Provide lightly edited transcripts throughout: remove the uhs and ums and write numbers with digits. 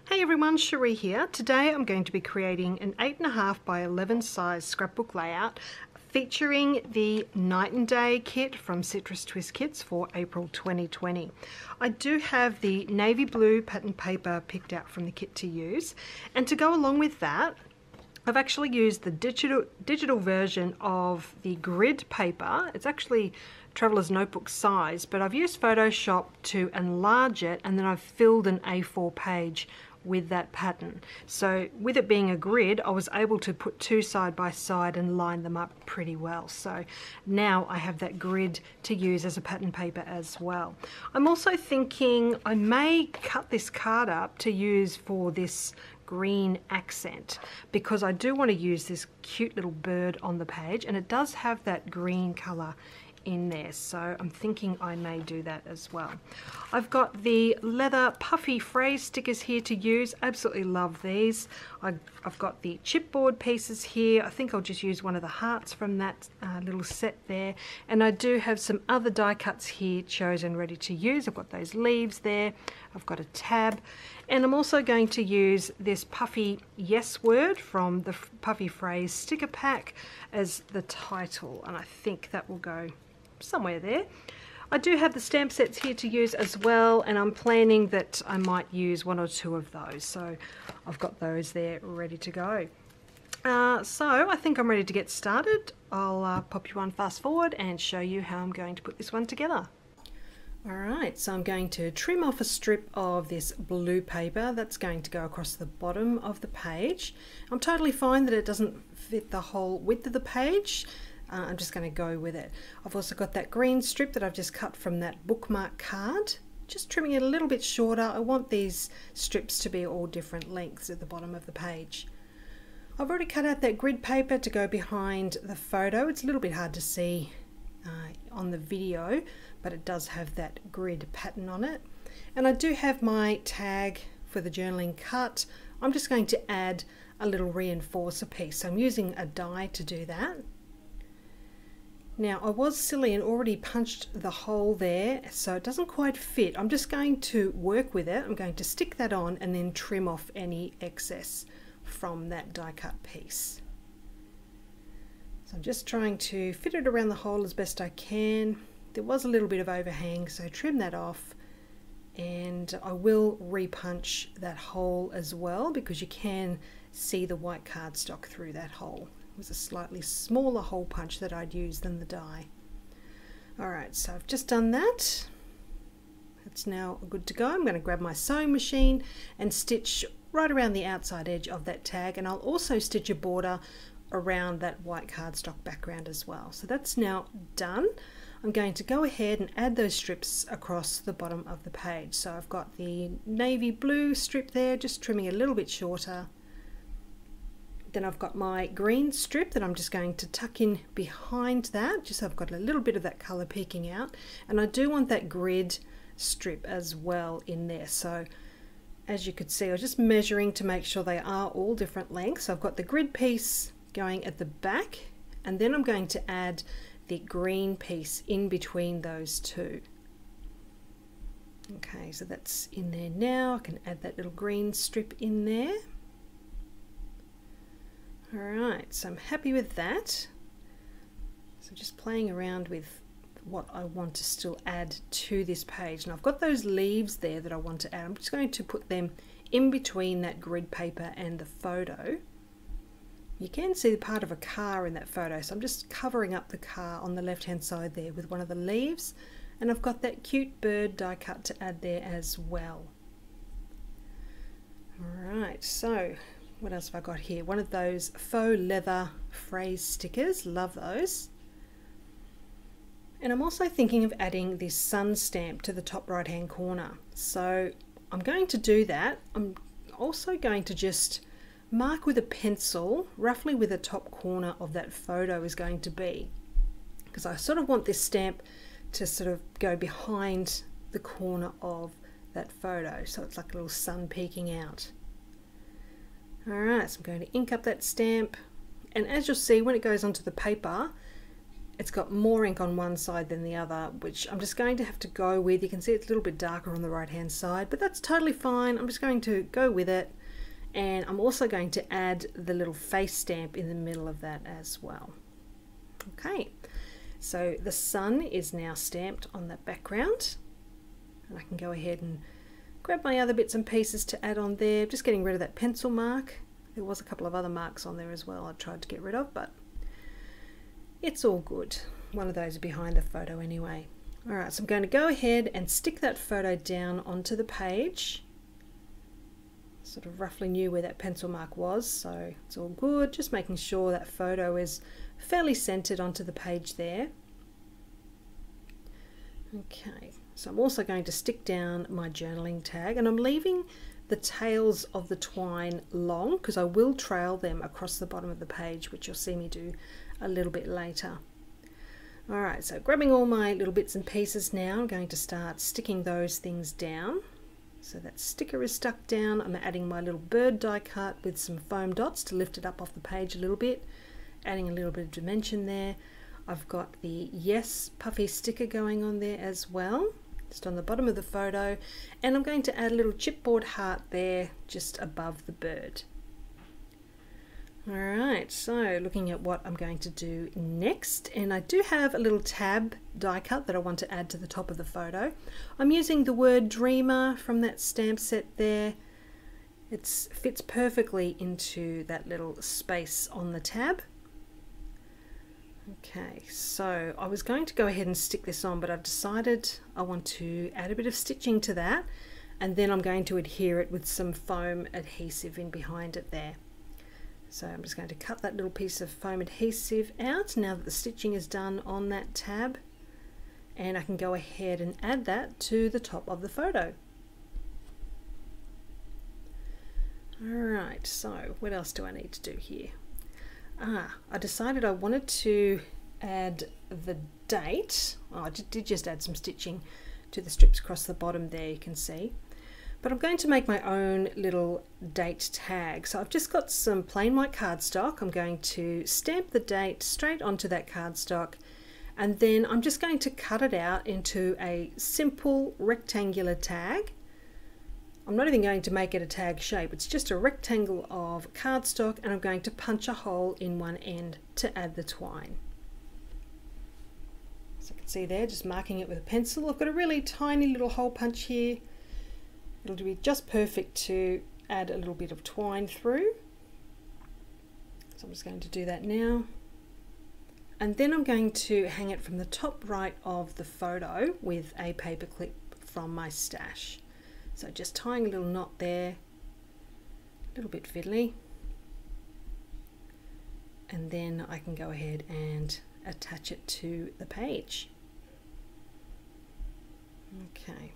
Hey everyone, Cherie here. Today I'm going to be creating an 8.5 by 11 size scrapbook layout featuring the Night and Day kit from Citrus Twist Kits for April 2020. I do have the navy blue pattern paper picked out from the kit to use, and to go along with that I've actually used the digital version of the grid paper. It's actually Traveler's Notebook size, but I've used Photoshop to enlarge it, and then I've filled an A4 page with that pattern. So with it being a grid, I was able to put two side by side and line them up pretty well. So now I have that grid to use as a pattern paper as well. I'm also thinking I may cut this card up to use for this green accent, because I do want to use this cute little bird on the page, and it does have that green color in there, so I'm thinking I may do that as well. I've got the leather puffy phrase stickers here to use. Absolutely love these. I've got the chipboard pieces here. I think I'll just use one of the hearts from that little set there, and I do have some other die cuts here chosen ready to use. I've got those leaves there, I've got a tab, and I'm also going to use this puffy yes word from the puffy phrase sticker pack as the title, and I think that will go somewhere there. I do have the stamp sets here to use as well, and I'm planning that I might use one or two of those, so I've got those there ready to go. So I think I'm ready to get started. I'll pop you on fast forward and show you how I'm going to put this one together. Alright, so I'm going to trim off a strip of this blue paper that's going to go across the bottom of the page. I'm totally fine that it doesn't fit the whole width of the page. I'm just going to go with it. I've also got that green strip that I've just cut from that bookmark card. Just trimming it a little bit shorter. I want these strips to be all different lengths at the bottom of the page. I've already cut out that grid paper to go behind the photo. It's a little bit hard to see on the video, but it does have that grid pattern on it. And I do have my tag for the journaling cut. I'm just going to add a little reinforcer piece. So I'm using a die to do that. Now I was silly and already punched the hole there, so it doesn't quite fit. I'm just going to work with it. I'm going to stick that on and then trim off any excess from that die cut piece. So I'm just trying to fit it around the hole as best I can. There was a little bit of overhang, so trim that off, and I will repunch that hole as well, because you can see the white cardstock through that hole. It was a slightly smaller hole punch that I'd used than the die. Alright, so I've just done that. It's now good to go. I'm going to grab my sewing machine and stitch right around the outside edge of that tag, and I'll also stitch a border around that white cardstock background as well. So that's now done. I'm going to go ahead and add those strips across the bottom of the page. So I've got the navy blue strip there, just trimming a little bit shorter. Then I've got my green strip that I'm just going to tuck in behind that, just so I've got a little bit of that colour peeking out. And I do want that grid strip as well in there. So as you could see, I was just measuring to make sure they are all different lengths. So I've got the grid piece going at the back, and then I'm going to add the green piece in between those two. Okay, so that's in there now. I can add that little green strip in there. Alright, so I'm happy with that. So just playing around with what I want to still add to this page. Now I've got those leaves there that I want to add. I'm just going to put them in between that grid paper and the photo. You can see the part of a car in that photo, so I'm just covering up the car on the left hand side there with one of the leaves, and I've got that cute bird die cut to add there as well. Alright, so what else have I got here? One of those faux leather phrase stickers, love those. And I'm also thinking of adding this sun stamp to the top right hand corner. So I'm going to do that. I'm also going to just mark with a pencil roughly where the top corner of that photo is going to be, because I sort of want this stamp to sort of go behind the corner of that photo, so it's like a little sun peeking out. Alright, so I'm going to ink up that stamp, and as you'll see when it goes onto the paper, It's got more ink on one side than the other, which I'm just going to have to go with. You can see it's a little bit darker on the right hand side, but that's totally fine. I'm just going to go with it, and I'm also going to add the little face stamp in the middle of that as well. Okay, so the sun is now stamped on that background, and I can go ahead and grab my other bits and pieces to add on there. Just getting rid of that pencil mark. There was a couple of other marks on there as well I tried to get rid of, but it's all good. One of those are behind the photo anyway. Alright, so I'm going to go ahead and stick that photo down onto the page. Sort of roughly knew where that pencil mark was, so it's all good. Just making sure that photo is fairly centered onto the page there. Okay, so I'm also going to stick down my journaling tag, and I'm leaving the tails of the twine long because I will trail them across the bottom of the page, which you'll see me do a little bit later. Alright, so grabbing all my little bits and pieces now, I'm going to start sticking those things down. So that sticker is stuck down. I'm adding my little bird die cut with some foam dots to lift it up off the page a little bit, adding a little bit of dimension there. I've got the Yes puffy sticker going on there as well, just on the bottom of the photo, and I'm going to add a little chipboard heart there just above the bird. Alright, so looking at what I'm going to do next, and I do have a little tab die cut that I want to add to the top of the photo. I'm using the word Dreamer from that stamp set there. It fits perfectly into that little space on the tab. Okay, so I was going to go ahead and stick this on, but I've decided I want to add a bit of stitching to that, and then I'm going to adhere it with some foam adhesive in behind it there. So I'm just going to cut that little piece of foam adhesive out now that the stitching is done on that tab, and I can go ahead and add that to the top of the photo. Alright, so what else do I need to do here? I decided I wanted to add the date. I did just add some stitching to the strips across the bottom there, you can see. But I'm going to make my own little date tag. So I've just got some plain white cardstock. I'm going to stamp the date straight onto that cardstock, and then I'm just going to cut it out into a simple rectangular tag. I'm not even going to make it a tag shape. It's just a rectangle of cardstock, and I'm going to punch a hole in one end to add the twine. So you can see there, just marking it with a pencil. I've got a really tiny little hole punch here. It'll be just perfect to add a little bit of twine through. So I'm just going to do that now. And then I'm going to hang it from the top right of the photo with a paper clip from my stash. So just tying a little knot there, a little bit fiddly. And then I can go ahead and attach it to the page. Okay.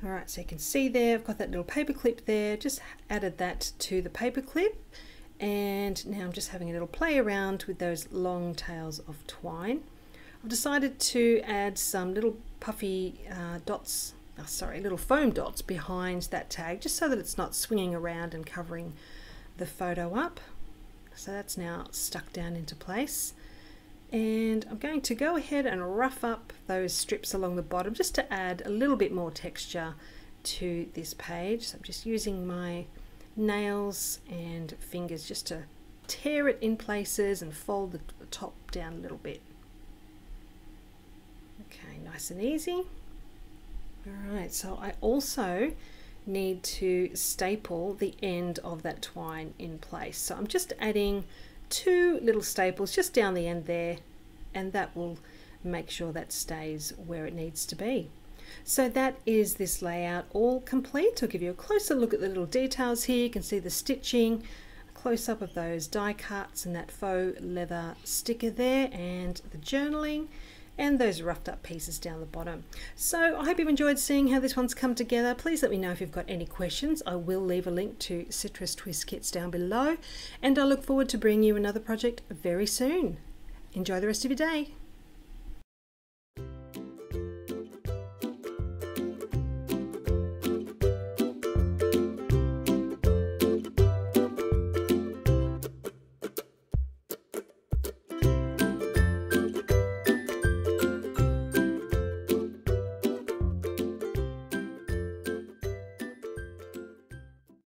Alright, so you can see there, I've got that little paper clip there, just added that to the paper clip, and now I'm just having a little play around with those long tails of twine. I've decided to add some little puffy little foam dots behind that tag, just so that it's not swinging around and covering the photo up. So that's now stuck down into place. And I'm going to go ahead and rough up those strips along the bottom just to add a little bit more texture to this page. So I'm just using my nails and fingers just to tear it in places and fold the top down a little bit. Okay, nice and easy. Alright, so I also need to staple the end of that twine in place. So I'm just adding 2 little staples just down the end there, and that will make sure that stays where it needs to be. So that is this layout all complete. I'll give you a closer look at the little details here. You can see the stitching, a close-up of those die cuts and that faux leather sticker there, and the journaling, and those roughed up pieces down the bottom. So I hope you've enjoyed seeing how this one's come together. Please let me know if you've got any questions. I will leave a link to Citrus Twist kits down below, and I look forward to bringing you another project very soon. Enjoy the rest of your day.